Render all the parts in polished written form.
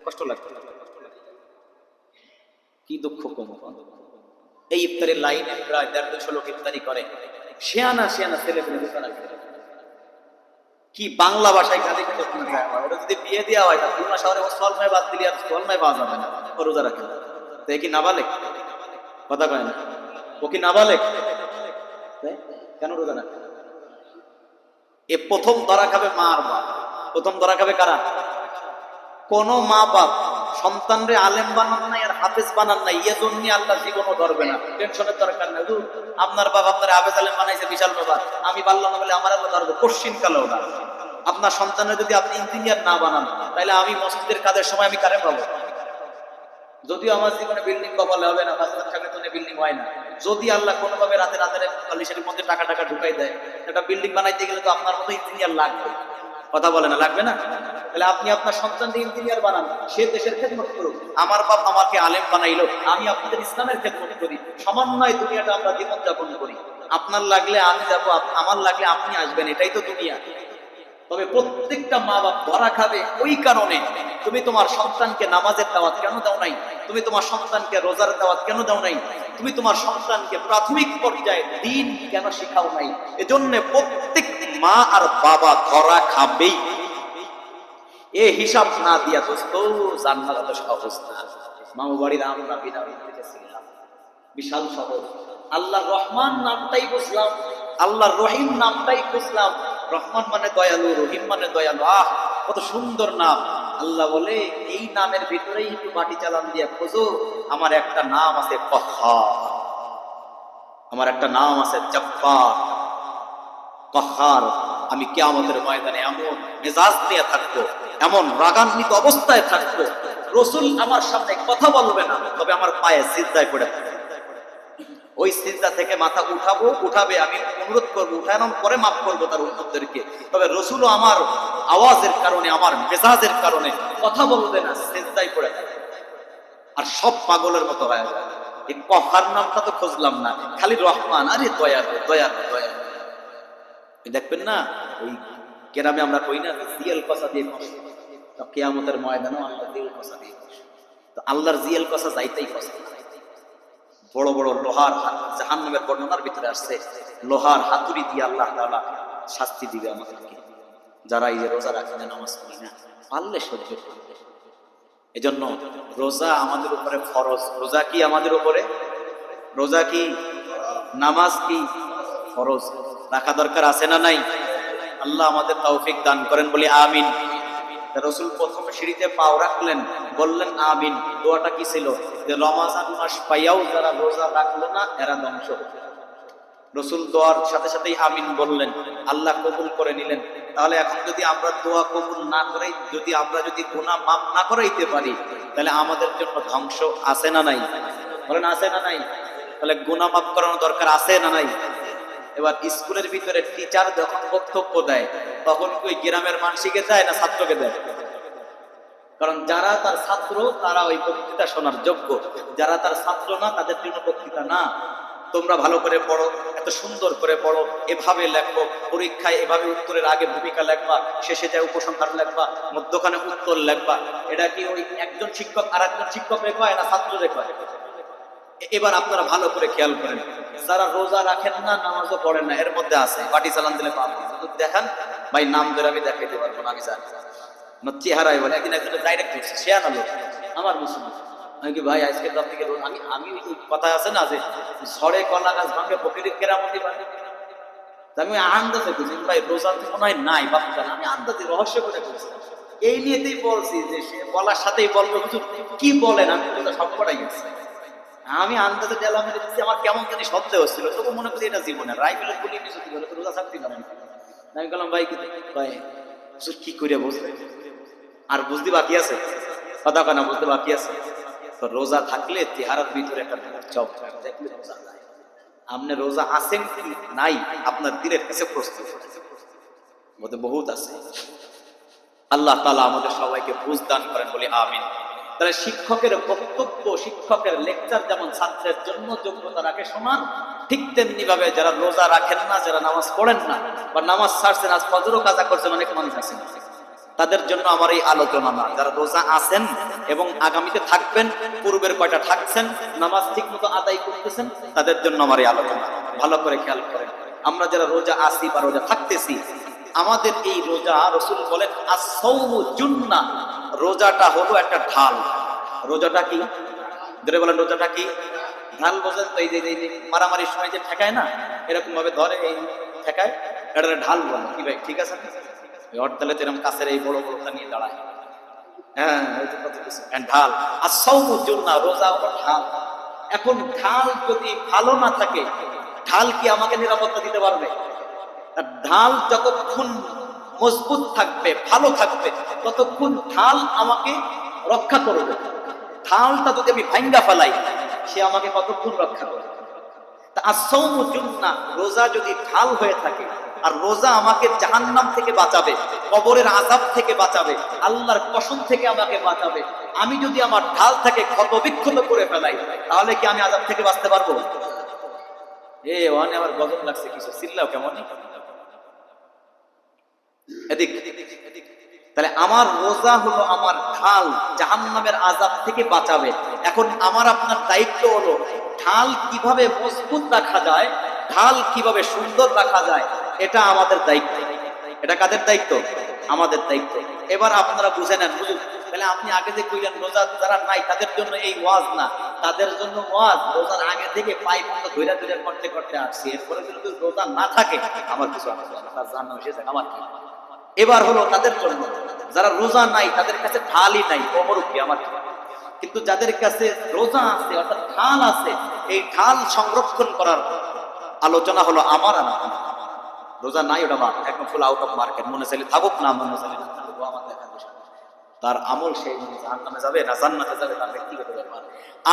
কষ্ট লাগতো, কি দুঃখ কম। এই ইফতারের লাইনে প্রায় 150 লোক ইফতারি করে, শেয়ানা শেয়ানা ছেলে পেলে দোকান আছে। কি বাংলা ভাষায় গালি খেতে শোনা যায় আমার। ওটা যদি বিয়ে দেওয়া হয় তা খুলনা শহরে ও সলমায় বাদ দিলে আর সলমায় পাওয়া যাবে না, ও রোজা রাখে না। তো এ কি নাবালেক? কথা কয় না, ও কি নাবালেক? কেন রোজা রাখে? এ প্রথম ধরা খাবে মা আর বাপ। প্রথম ধরা খাবে কারা? কোন মা বাপ সন্তানরে আলেম বানান নাই আর হাফেজ বানান নাই, এ জন্য আল্লাহ জীবনও ধরবে না। টেনশনের দরকার নাই। আপনার বাপ আপনার হাফেজ আলেম বানাইছে, বিশাল ব্যাপার। আমি পারলাম না বলে আমার আল্লাহ ধরবে কোশ্চিন কালেও না। আপনার সন্তানের যদি আপনি ইঞ্জিনিয়ার না বানান, তাহলে আমি মসজিদের কাজের সময় আমি কারে পাবো? যদিও আমার জীবনে বিল্ডিং কপালে হবে না, বিল্ডিং হয় না। যদি আল্লাহ কোনোভাবে রাতে রাতের পলিশের মধ্যে টাকা টাকা ঢুকাই দেয়, একটা বিল্ডিং বানাইতে গেলে তো আপনার মতো ইঞ্জিনিয়ার লাগবে। কথা বলে না, লাগবে না? তাহলে আপনি আপনার সন্তানকে ইঞ্জিনিয়ার বানান, সে দেশের খেদমত করুক। আমার বাপ আমাকে আলেম বানাইলো, আমি আপনাদের ইসলামের খেদমত করি। সমন্বয় দুনিয়াটা আমরা জীবন যাপন করি। আপনার লাগলে আমি যাবো, আমার লাগলে আপনি আসবেন, এটাই তো দুনিয়া। তবে প্রত্যেকটা মা বাপ ধরা খাবে ওই কারণে, তুমি তোমার সন্তানকে নামাজের দাওয়াত কেন দাও নাই? তুমি তোমার সন্তানকে রোজার দাওয়াত কেন দাও নাই? তুমি তোমার সন্তানকে প্রাথমিক পর্যায়ে দ্বীন কেন শেখাও নাই? এজন্য প্রত্যেক মা আর বাবা ধরা খাবেই। এ হিসাব না দিয়া দোস্ত জান্নাত তো সহজ না। মামু বাড়ির আমরা বিনা ছিলাম, বিশাল সহজ। আল্লাহর রহমান নামটাই বুঝলাম, আল্লাহর রহিম নামটাই বুঝলাম। রহমান মানে দয়ালু, রহিম মানে দয়ালু। আহ, কত সুন্দর নাম। আল্লাহ বলে এই নামের ভিতরেই একটু মাটি চালান দিয়ে খোঁজো, আমার একটা নাম আছে কহ্হার, আমার একটা নাম আছে জব্বার, কহ্হার। আমি কিয়ামতের ময়দানে এমন মেজাজ নিয়ে থাকবো, এমন রাগান্বিত অবস্থায় থাকবো, রাসূল আমার সামনে কথা বলবে না, তবে আমার পায়ে সিজদায় পড়ে থাকবে। ওই সিজদা থেকে মাথা উঠাবে, আমি অনুরোধ করবো, উঠানোর পরে মাফ করবো তার উম্মতদেরকে। তবে রাসূলও আমার আওয়াজের কারণে, আমার মেজাজের কারণে কথা বলবে না, সিজদায় পড়ে থাকবে। আর সব পাগলের মতো হয়ে যাবে। এই কহ্হার নামটা তো খুঁজলাম না, খালি রহমান। আরে দয়ালু দয়ালু দয়ালু। দেখবেন না ওই কেরামে আমরা কই না, জিয়াল কষা দিয়ে কষা, তো কিয়ামতের ময়দানেও আল্লাহ জিয়াল কষা দিয়ে কষা। তো আল্লাহর জিয়াল কষা যাইতেই কষা। বড় বড় লোহার জাহান্নামের বর্ণনার ভিতরে আসছে, লোহার হাতুড়ি দিয়ে আল্লাহ তাআলা শাস্তি দিবে আমাদেরকে, যারা এই রোজা রাখে না, নামাজ পড়ি না, পারলে সহ্য করবে। এজন্য রোজা আমাদের উপরে ফরজ। রোজা কি আমাদের উপরে? রোজা কি? নামাজ কি? ফরজ। রাখা দরকার আছে না নাই? আল্লাহ আমাদের তৌফিক দান করেন, বলি আমিন। রাসূল প্রথম সিঁড়িতে পাও রাখলেন, বললেন আমিন। দোয়াটা কি ছিল? যে রমাজান মাস পাইয়াও যারা রোজা রাখলো না এরা ধ্বংস হবে। রাসূল দোয়ার সাথে সাথেই আমিন বললেন, আল্লাহ কবুল করে নিলেন। তাহলে এখন যদি আমরা দোয়া কবুল না করাই, যদি আমরা গুনাহ মাফ না করাইতে পারি, তাহলে আমাদের জন্য ধ্বংস আছে না নাই? বলেন আছে না নাই? তাহলে গুনাহ মাফ করানো দরকার আছে না নাই? এবার স্কুলের ভিতরে টিচার যখন বক্তব্য দেয়, তখন ওই গ্রামের মানুষকে দেয় না ছাত্রকে দেয়? কারণ যারা তার ছাত্র তারা ওই বক্তৃতা শোনার যোগ্য, যারা তার ছাত্র না তাদের জন্য বক্তৃতা না। তোমরা ভালো করে পড়ো, এত সুন্দর করে পড়ো, এভাবে লেখো, পরীক্ষায় এভাবে উত্তরের আগে ভূমিকা লেখবা, শেষে যায় উপসংহার লেখবা, মধ্যখানে উত্তর লেখবা। এটা কি ওই একজন শিক্ষক আর একজন শিক্ষক রেখায় না ছাত্র রেখায়? এবার আপনারা ভালো করে খেয়াল করেন, যারা রোজা রাখেন না, নামাজও পড়েন না, এর মধ্যে আছে বাটি চালান দিলে পাবো। দেখান ভাই, নাম ধরে আমি দেখাইতে পারবো না, আমি জানি আমার চেহারাই বলে। একদিন একজনের ডাইরেক্ট করছে, সে আনালো আমার মুসলমান। আমি কি ভাই আজকে তার থেকে আমি আমি কথা আছে না যে ঝড়ে কলা গাছ ভাঙে ফকিরের কেরামতি ভাঙে। আমি আন্দাজে বুঝি ভাই রোজা তো মনে হয় নাই বাচ্চারা, আমি আন্দাজে রহস্য করে বলছি। এই নিয়েতেই বলছি যে সে বলার সাথেই বলবো হুজুর কি বলেন, আমি রোজা সব কটাই গেছি। আমি আন্দাজে ডেলা মেরে দিচ্ছি, আমার কেমন জানি সন্দেহ হচ্ছিল, তবু মনে করছি এটা জীবনে রাইফেলের গুলি নিয়ে যদি বলে তো রোজা ছাড়তে না। আমি বললাম ভাই ভাই কি করে বুঝবে, আর বুঝতে বাকি আছে, কথা কেনা বুঝতে বাকি আছে। তো রোজা থাকলে চেহারার ভিতরে একটা চপ দেখলে রোজা নাই। আপনি রোজা আছেন কি নাই আপনার দিলের কাছে প্রশ্ন মধ্যে বহুত আছে। আল্লাহ তাআলা আমাদের সবাইকে বুঝ দান করেন, বলি আমিন। তাহলে শিক্ষকের বক্তব্য, শিক্ষকের লেকচার যেমন ছাত্রের জন্য যোগ্যতা রাখে সমান, ঠিক তেমনি ভাবে যারা রোজা রাখেন না, যারা নামাজ পড়েন না বা নামাজ ছাড়ছেন, আজ ফজরও কাজা করছেন, অনেক মানুষ আছেন, তাদের জন্য আমার এই আলোচনা না। যারা রোজা আছেন এবং আগামীতে থাকবেন, পূর্বের কয়টা থাকছেন, নামাজ ঠিক মতো আদায় করতেছেন, তাদের জন্য আমার এই আলোচনা। ভালো করে খেয়াল করেন, আমরা যারা রোজা আছি বা রোজা থাকতেছি, আমাদের এই রোজা, রাসূল বলেন আস-সাওমু জুন্নাহ, রোজাটা হলো একটা ঢাল। রোজাটা কি? ধরে বলেন, রোজাটা কি? ঢাল বোঝেন তো? এই যে মারামারির সময় যে ঠেকায় না, এরকম ভাবে ধরে এই ঠেকায়, এটা ঢাল বলে। কি ভাই ঠিক আছে? হরতালে যেরকম কাছের এই বড় বড়টা নিয়ে দাঁড়ায়, হ্যাঁ ঢাল। আর সাওমু জুন্নাহ, রোজা হলো ঢাল। এখন ঢাল যদি ভালো না থাকে, ঢাল কি আমাকে নিরাপত্তা দিতে পারবে? ঢাল যতক্ষণ মজবুত থাকবে, ভালো থাকবে, ততক্ষণ ঢাল আমাকে রক্ষা করবে। ঢালটা যদি আমি ভাঙ্গা ফেলাই, সে আমাকে কতক্ষণ রক্ষা করবে? তা আস-সাওমু জুন্নাহ, রোজা যদি ঢাল হয়ে থাকে, আর রোজা আমাকে জাহান্নাম থেকে বাঁচাবে, কবরের আযাব থেকে বাঁচাবে, আল্লাহর কসম থেকে আমাকে বাঁচাবে। আমি যদি আমার ঢাল থেকে ক্ষত বিক্ষত করে ফেলাই, তাহলে কি আমি আযাব থেকে বাঁচতে পারবো? ওখানে আমার গজব লাগছে কিছু, চিল্লাও কেমন? এদিক। তাহলে আমার রোজা হলো আমার ঢাল, জাহান্নামের আযাব থেকে বাঁচাবে। এখন আমার আপনার দায়িত্ব হলো ঢাল কিভাবে মজবুত রাখা যায়, ঢাল কিভাবে সুন্দর রাখা যায়, এটা আমাদের দায়িত্ব। এটা কাদের দায়িত্ব? আমাদের দায়িত্ব। এবার আপনারা বুঝে নেন, বুঝুন। তাহলে আপনি আগে যে কইলেন রোজা যারা নাই তাদের জন্য এই ওয়াজ না, তাদের জন্য ওয়াজ। রোজার আগে থেকে পাই মতো ধৈর্য ধৈর্য করতে করতে আসছি, এরপরে যদি রোজা না থাকে আমার কিছু তার জানা হয়েছে, আমার কি? এবার হলো তাদের জন্য যারা রোজা নাই, তাদের কাছে ঢালই নাই, অমরুকি আমার কি? কিন্তু যাদের কাছে রোজা আছে, অর্থাৎ ঢাল আছে, এই ঢাল সংরক্ষণ করার আলোচনা হলো আমার। রোজা নাই, ওটা বাদ, একদম ফুল আউট অফ মার্কেট। মনে চাইলে থাকুক, না মনে চাইলে না থাকুক, আমার দেখার বিষয়। তার আমল সেই জাহান্নামে যাবে না জান্নাতে যাবে, তার ব্যক্তিগত ব্যাপার।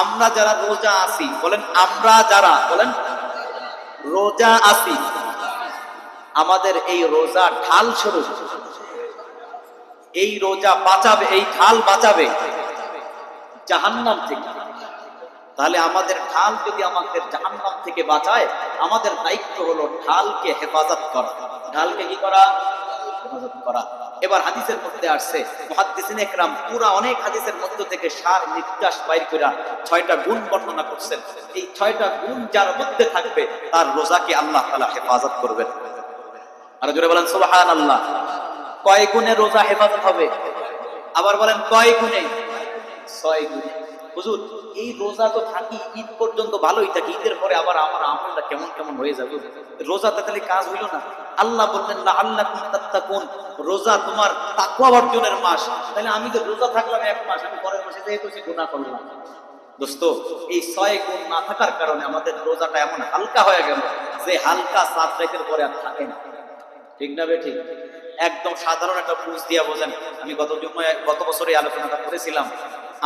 আমরা যারা রোজা আছি, বলেন আমরা যারা, বলেন রোজা আছি, আমাদের এই রোজা ঢাল স্বরূপ। এই রোজা বাঁচাবে, এই ঢাল বাঁচাবে জাহান্নাম থেকে। তাহলে আমাদের ঢাল যদি আমাদের জাহান্নাম থেকে বাঁচায়, আমাদের দায়িত্ব হলো ঢালকে হেফাজত করা। ঢালকে কি করা? হেফাজত করা। এবার হাদিসের মধ্যে আসছে, মুহাদ্দিসিন ইকরাম পুরা অনেক হাদিসের মধ্য থেকে সার নির্যাস বাইর করে 6টা গুণ বর্ণনা করছেন। এই 6টা গুণ যার মধ্যে থাকবে, তার রোজাকে আল্লাহ তাআলা হেফাজত করবেন। আর জোরে বলেন সুবহানাল্লাহ। কয় গুণে রোজা হেফাজত হবে? আবার বলেন কয় গুণে? 6 গুণে। হুজুর, এই রোজা তো থাকি ঈদ পর্যন্ত ভালোই থাকি, ঈদের পরে আবার আমার আমলটা কেমন কেমন হয়ে যাবে, রোজাতে তাহলে কাজ হইল না? আল্লাহ বললেন লাআল্লাকুম তাত্তাকুন, রোজা তোমার তাকওয়া অর্জনের মাস। তাহলে আমি তো রোজা থাকলাম 1 মাস, আমি পরের মাসে যেহেতু গুনাহ করলাম। দোস্ত, এই 6 গুণ না থাকার কারণে আমাদের রোজাটা এমন হালকা হয়ে গেল যে হালকা 7 রাতের পরে আর থাকে না। ঠিক না বে ঠিক? একদম সাধারণ একটা বুঝ দিয়া বোঝেন। আমি গত বছরে আলোচনাটা করেছিলাম।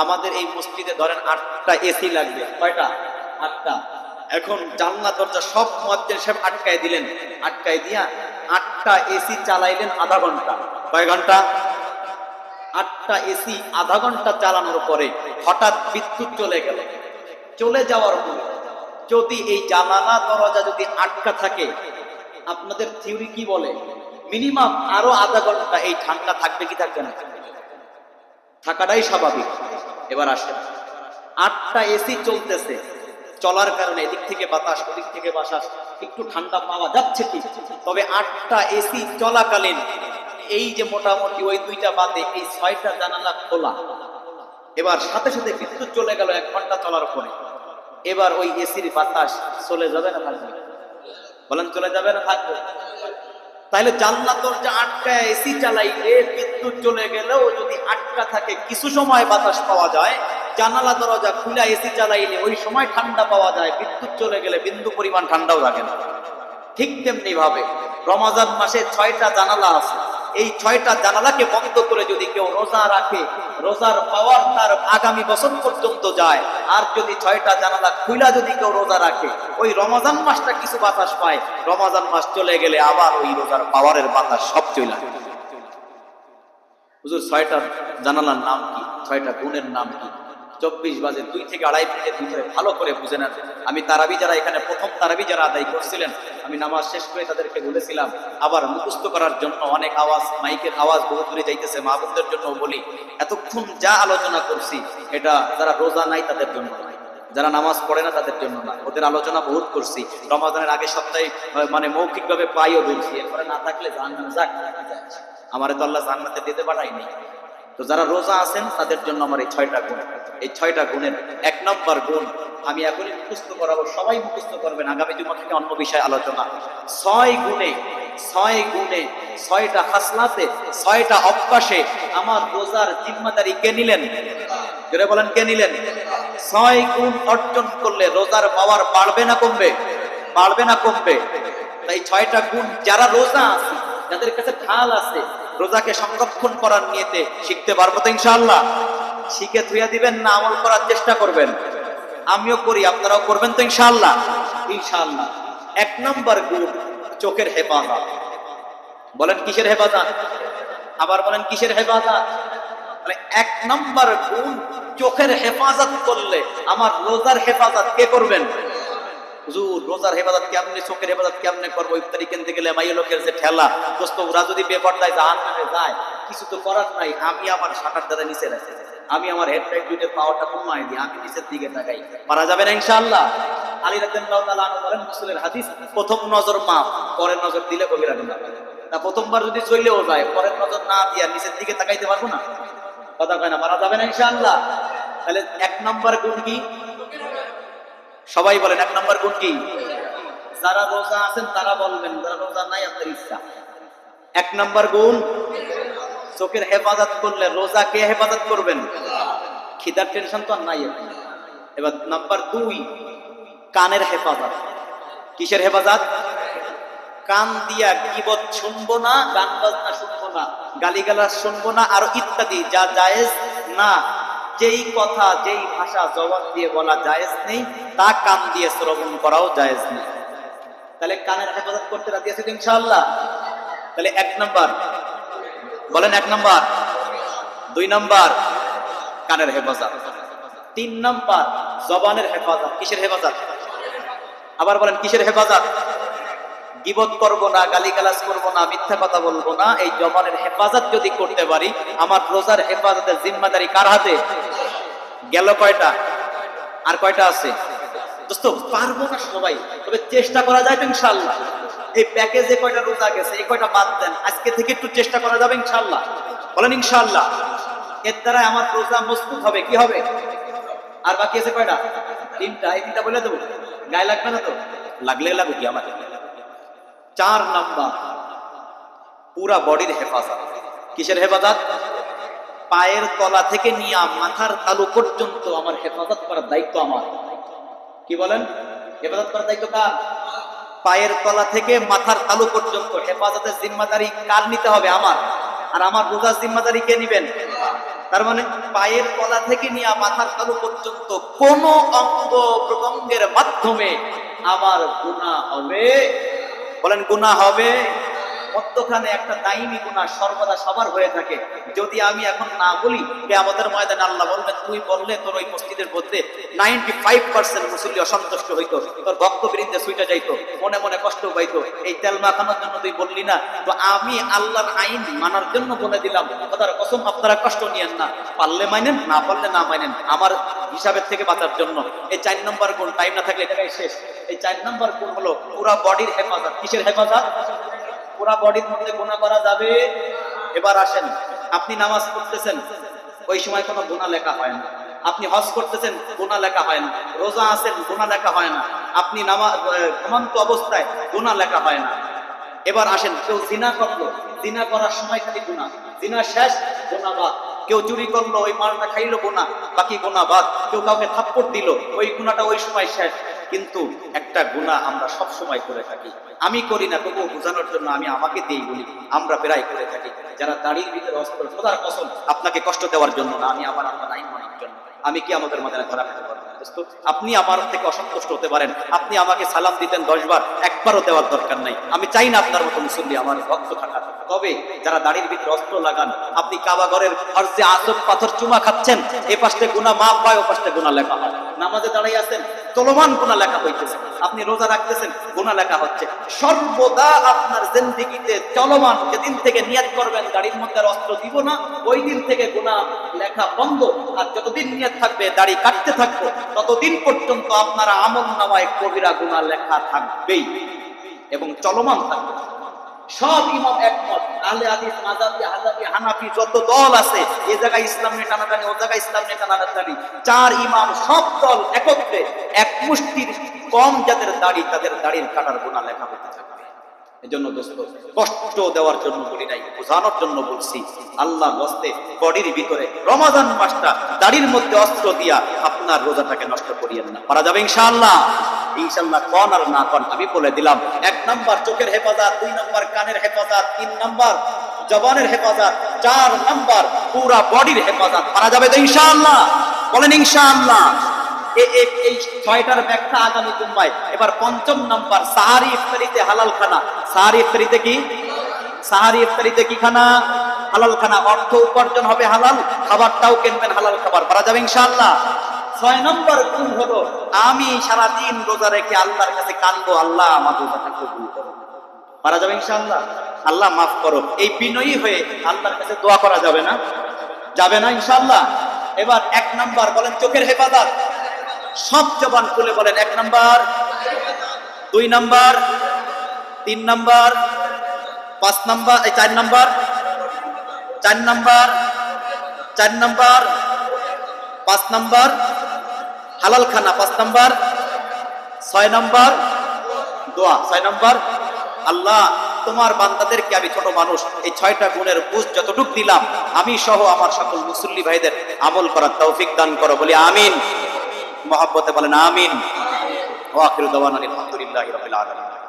আমাদের এই মসজিদে ধরেন 8টা এসি লাগবে। কয়টা? 8টা। এখন জানলা দরজা সব মুয়াজ্জিন সাহেব আটকায় দিলেন, আটকায় দিয়া 8টা এসি চালাইলেন আধা ঘন্টা। কয় ঘন্টা? 8টা এসি আধা ঘন্টা চালানোর পরে হঠাৎ বিদ্যুৎ চলে গেল। চলে যাওয়ার পরে যদি এই জানালা দরজা যদি আটকা থাকে, আপনাদের থিওরি কি বলে? মিনিমাম আরো আধা ঘন্টা এই ঠান্ডা থাকবে কি থাকবে না? থাকাটাই স্বাভাবিক। এবার আসেন, 8টা এসি চলতেছে, চলার কারণে এদিক থেকে বাতাস ওদিক থেকে বাতাস, একটু ঠান্ডা পাওয়া যাচ্ছে ঠিক। তবে 8টা এসি চলাকালীন এই যে মোটামুটি ওই 2টা বাদে এই 6টা জানালা খোলা। এবার সাথে সাথে বিদ্যুৎ চলে গেল 1 ঘন্টা চলার পরে। এবার ওই এসির বাতাস চলে যাবে না থাকবে? বলেন চলে যাবে না থাকবে? তাহলে জানলা দরজা আটকায় এসি চালাইলে বিদ্যুৎ চলে গেলেও যদি আটকা থাকে কিছু সময় বাতাস পাওয়া যায়, জানালা দরজা খুলে এসি চালাইলে ওই সময় ঠান্ডা পাওয়া যায়, বিদ্যুৎ চলে গেলে বিন্দু পরিমাণ ঠান্ডাও লাগে না। ঠিক তেমনি ভাবে রমজান মাসে 6টা জানালা আছে, এই 6টা জানালাকে বন্ধ করে যদি কেউ রোজা রাখে, রোজার পাওয়ার তার আগামী বছর পর্যন্ত যায়। আর যদি 6টা জানালা খুলা যদি কেউ রোজা রাখে, ওই রমজান মাসটা কিছু বাতাস পায়, রমজান মাস চলে গেলে আবার ওই রোজার পাওয়ারের বাতাস সব চলে আসে। হুজুর 6টা জানালার নাম কি? 6টা গুণের নাম কি? 24 বাজে, 2 থেকে 2.5 মিনিটের ভিতরে ভালো করে বুঝে নেন। আমি তারাবি যারা এখানে প্রথম তারাবি যারা আদায় করছিলেন, আমি নামাজ শেষ করে তাদেরকে বলেছিলাম আবার মুখস্থ করার জন্য অনেক আওয়াজ, মাইকের আওয়াজ বহু দূরে যাইতেছে, মা বোনদের জন্য বলি এতক্ষণ যা আলোচনা করছি এটা যারা রোজা নাই তাদের জন্য নাই, যারা নামাজ পড়ে না তাদের জন্য না। ওদের আলোচনা বহুত করছি রমাদানের আগে সপ্তাহে, মানে মৌখিকভাবে পাইও বলছি, এরপরে না থাকলে জাহান্নামে যাক, আমারে তো আল্লাহ জান্নাতে দিতে পাঠায়নি। তো যারা রোজা আছেন তাদের জন্য আমার এই 6টা গুণ, এই 6টা গুণের 1 নম্বর গুণ আমি এখনই মুখস্থ করাবো, সবাই মুখস্থ করবেন, আগামী জুমা থেকে অন্য বিষয় আলোচনা। 6 গুণে 6টা খাসলাতে 6টা অভ্যাসে আমার রোজার জিম্মাদারি কে নিলেন? জোরে বলেন, কে নিলেন? 6 গুণ অর্জন করলে রোজার পাওয়ার বাড়বে না কমবে? বাড়বে না কমবে? তাই 6টা গুণ যারা রোজা আছে, যাদের কাছে ঢাল আছে, রোজাকে সংরক্ষণ করার নিয়তে শিখতে পারবো তো ইনশাআল্লাহ? শিখে থুইয়া দিবেন না আমল করার চেষ্টা করবেন? আমিও করি, আপনারাও করবেন তো ইনশাআল্লাহ? ইনশাআল্লাহ। 1 নম্বর গুণ চোখের হেফাজত। বলেন কিসের হেফাজত? আবার বলেন কিসের হেফাজত? 1 নম্বর গুণ চোখের হেফাজত করলে আমার রোজার হেফাজত কে করবেন? হুজুর রোজার হেফাজত কেমনে, চোখের হেফাজত কেমনে করবো? ইফতারি কিনতে গেলে মাইয়া লোকের যে ঠেলা, দোস্ত ওরা যদি বেপরদায় জাহান্নামে যায়, কিছু তো করার নাই। আমি আমার শাটার দ্বারা নিচে রাখি, আমি আমার হেডলাইট দুইটার পাওয়ারটা কমাই দিই, আমি নিচের দিকে তাকাই, পারা যাবে না ইনশাআল্লাহ? আলী রাদিয়াল্লাহু তাআলা আনহু বলেন, রাসূলের হাদিস, প্রথম নজর মাপ, পরের নজর দিলে কবিরা গুনাহ। না প্রথমবার যদি চলেও যায়, পরের নজর না দিয়া নিচের দিকে তাকাইতে পারবো না? কথা কয় না? পারা যাবে না ইনশাআল্লাহ? তাহলে 1 নম্বর গুণ কি? সবাই বলেন 1 নম্বর গুণ কি? যারা রোজা আছেন তারা বলবেন, যারা রোজা নাই আপনার ইচ্ছা। 1 নম্বর গুণ চোখের হেফাজত করলে রোজা কে হেফাজত করবেন? খিদার টেনশন তো আর নাই এখন। এবার নাম্বার 2 কানের হেফাজত। কিসের হেফাজত? কান দিয়া গীবত শুনবো না, গান বাজনা শুনবো না, গালিগালাজ শুনবো না, আর ইত্যাদি যা জায়েজ না, যেই কথা যেই ভাষা জবান দিয়ে বলা জায়েজ নেই, তা কান দিয়ে শ্রবণ করাও জায়েজ নেই। তাহলে কানের হেফাজত করতে রাজি আছি ইনশাআল্লাহ? তাহলে 1 নম্বর বলেন, 1 নম্বর। 2 নম্বর কানের হেফাজত। 3 নম্বর জবানের হেফাজত। কিসের হেফাজত? আবার বলেন কিসের হেফাজত? গীবত করব না, গালিগালাজ করব না, মিথ্যা কথা বলবো না, এই জবানের হেফাজত যদি করতে পারি, আমার রোজার হেফাজতের জিম্মাদারি কার হাতে? গেল কয়টা? আর কয়টা আছে? দোস্ত পারবো না সবাই, তবে চেষ্টা করা যায় তো ইনশাআল্লাহ? এই প্যাকেজে কয়টা রোজা গেছে, এই কয়টা বাদ দেন, আজকে থেকে একটু চেষ্টা করা যাবে ইনশাআল্লাহ? বলেন ইনশাআল্লাহ। এর দ্বারা আমার রোজা মজবুত হবে। কি হবে? আর বাকি আছে কয়টা? 3টা। এই 3টা বলে দেবো, গায়ে লাগবে না তো? লাগলে লাগুক কি আমাকে। 4 নাম্বার পুরা বডির হেফাজত। কিসের হেফাজত? পায়ের তলা থেকে নিয়ে মাথার তালু পর্যন্ত আমার হেফাজত করার দায়িত্ব আমার। কি বলেন? হেফাজত করার দায়িত্ব কার? পায়ের তলা থেকে মাথার তালু পর্যন্ত হেফাজতের জিম্মাদারি কার নিতে হবে? আমার। আর আমার রোজার জিম্মাদারি কে নিবেন? তার মানে পায়ের তলা থেকে নিয়ে মাথার তালু পর্যন্ত কোন অঙ্গ প্রত্যঙ্গের মাধ্যমে আমার গুনাহ হবে? বলেন গুনাহ হবে? মধ্যখানে একটা দাইমি গুনাহ সর্বদা সবার হয়ে থাকে। যদি আমি এখন না বলি, কিয়ামতের ময়দানে আল্লাহ বলবেন, তুই বললে তোর ওই মসজিদের মধ্যে 95% মুসল্লি অসন্তুষ্ট হইতো, তোর ভক্তবৃন্দে ছুটে যাইতো, মনে মনে কষ্ট পাইতো, এই তেল মাখানোর জন্য তুই বললি না। তো আমি আল্লাহর আইন মানার জন্য বলে দিলাম, খোদার কসম আপনারা কষ্ট নিয়েন না, পারলে মানেন, না পারলে না মানেন, আমার হিসাবের থেকে বাঁচার জন্য। এই 4 নম্বর গুণ, টাইম না থাকলে এটাই শেষ। এই 4 নম্বর গুণ হলো পুরা বডির হেফাজত। কিসের হেফাজত? পুরা বডির মধ্যে গুনাহ করা যাবে। এবার আসেন, আপনি নামাজ পড়তেছেন, ওই সময় কোনো গুনাহ লেখা হয় না। আপনি হজ করতেছেন, গুনাহ লেখা হয় না। রোজা আছেন, গুনাহ লেখা হয় না। আপনি নামাজ ঘুমন্ত অবস্থায়, গুনাহ লেখা হয় না। এবার আসেন, কেউ জিনা করলো, জিনা করার সময় খালি গুনাহ, জিনা শেষ, গুনাহ বাদ। কেউ চুরি করলো, ওই মালটা খাইলো, গুনাহ, বাকি গুনাহ বাদ। কেউ কাউকে থাপ্পড় দিল, ওই গুনাহটা ওই সময় শেষ। কিন্তু একটা গুনাহ আমরা সব সময় করে থাকি। আমি করি না, তবুও বোঝানোর জন্য আমি আমাকে দিয়েই বলি, আমরা প্রায় করে থাকি। যারা দাড়ির ভিতরে অস্ত্র, খোদার কসম আপনাকে কষ্ট দেওয়ার জন্য না, আমি আমার আল্লাহর আইন মানার জন্য। আমি কি আমাদের মাঝে ধরা খেতে পারবো? দোস্ত, আপনি আমার থেকে অসন্তুষ্ট হতে পারেন, আপনি আমাকে সালাম দিতেন 10 বার, একবারও দেওয়ার দরকার নাই। আমি চাই না আপনার মতো মুসল্লি আমার রক্ত খাটা। তবে যারা দাড়ির ভিতরে অস্ত্র লাগান, আপনি কাবা ঘরের ফরজে আসব পাথর চুমা খাচ্ছেন, এ পাশে গুনাহ মাফ হয়, ও পাশে গুনাহ লেখা হয়। নামাজে দাঁড়াই আছেন, চলমান গুনাহ লেখা হইতেছে। আপনি রোজা রাখতেছেন, গুনাহ লেখা হচ্ছে। সর্বদা আপনার জিন্দেগিতে চলমান, যেদিন থেকে নিয়ত করবেন দাড়ির মধ্যে অস্ত্র দিব না, ওই দিন থেকে গুনাহ লেখা বন্ধ। আর যতদিন নিয়ত থাকবে দাড়ি কাটতে থাকবো, ততদিন পর্যন্ত আপনার আমলনামায় কবিরা গুনাহ লেখা থাকবেই এবং চলমান থাকবে। সব ইমাম একমত, আহলে হাদিস, মাযহাবি, হানাফি, হানাফি যত দল আছে, এই জায়গায় ইসলাম নিয়ে টানাটানি, ও জায়গায় ইসলাম নিয়ে টানাটানি, 4 ইমাম সব দল একত্রে এক মুষ্টির কম যাদের দাড়ি, তাদের দাড়ির কাটার গুনাহ লেখা হতে থাকবে। এজন্য দোস্ত, কষ্ট দেওয়ার জন্য বলি নাই, বোঝানোর জন্য বলছি। আল্লাহর রাস্তে বডির ভিতরে রমাদান মাসটা দাড়ির মধ্যে অস্ত্র দিয়া আপনার রোজাটাকে নষ্ট করিয়েন না। পারা যাবে ইনশাআল্লাহ? ইনশাআল্লাহ কোন আর না কোন আমি বলে দিলাম। 1 নাম্বার চোখের হেফাজত, 2 নাম্বার কানের হেফাজত, 3 নাম্বার জবানের হেফাজত, 4 নাম্বার পুরা বডির হেফাজত। পারা যাবে তো ইনশাআল্লাহ? বলেন ইনশাআল্লাহ। এই 6টার ব্যাখ্যা আগামী জুম্মায়। এবার 5ম নাম্বার, সাহারি ইফতারিতে হালাল খানা। সাহারি ইফতারিতে কি? সাহারি ইফতারিতে কি খানা? হালাল খানা। অর্থ উপার্জন হবে হালাল, খাবারটাও কিনবেন হালাল খাবার। পারা যাবে ইনশাআল্লাহ? 6 নম্বর গুণ হলো, আমি সারাদিন রোজা রেখে আল্লাহর কাছে কাঁদবো, আল্লাহ আমার রোজাটা কবুল করো। পারা যাবে ইনশাআল্লাহ? আল্লাহ মাফ করো। এই বিনয়ী হয়ে আল্লাহর কাছে দোয়া করা যাবে না? যাবে না ইনশাআল্লাহ? এবার 1 নাম্বার বলেন চোখের হেফাজত। সব জবান খুলে বলেন 1 number, 2 number, 3 number, 5 number, 4 number, 4 number, 4 number, 5 number হালাল খানা, 5 নাম্বার, 6 নাম্বার দোয়া, 6 নাম্বার আল্লাহ তোমার বান্দাদেরকে, আমি ছোট মানুষ, এই 6টা গুণের বুঝ যতটুকু দিলাম, আমি সহ আমার সকল মুসল্লি ভাইদের আমল করার তৌফিক দান করো। বলি আমিন। মহব্বতে বলেন আমিন। ওয়া আখিরু দাওয়ানা আলহামদুলিল্লাহি রাব্বিল আলামিন।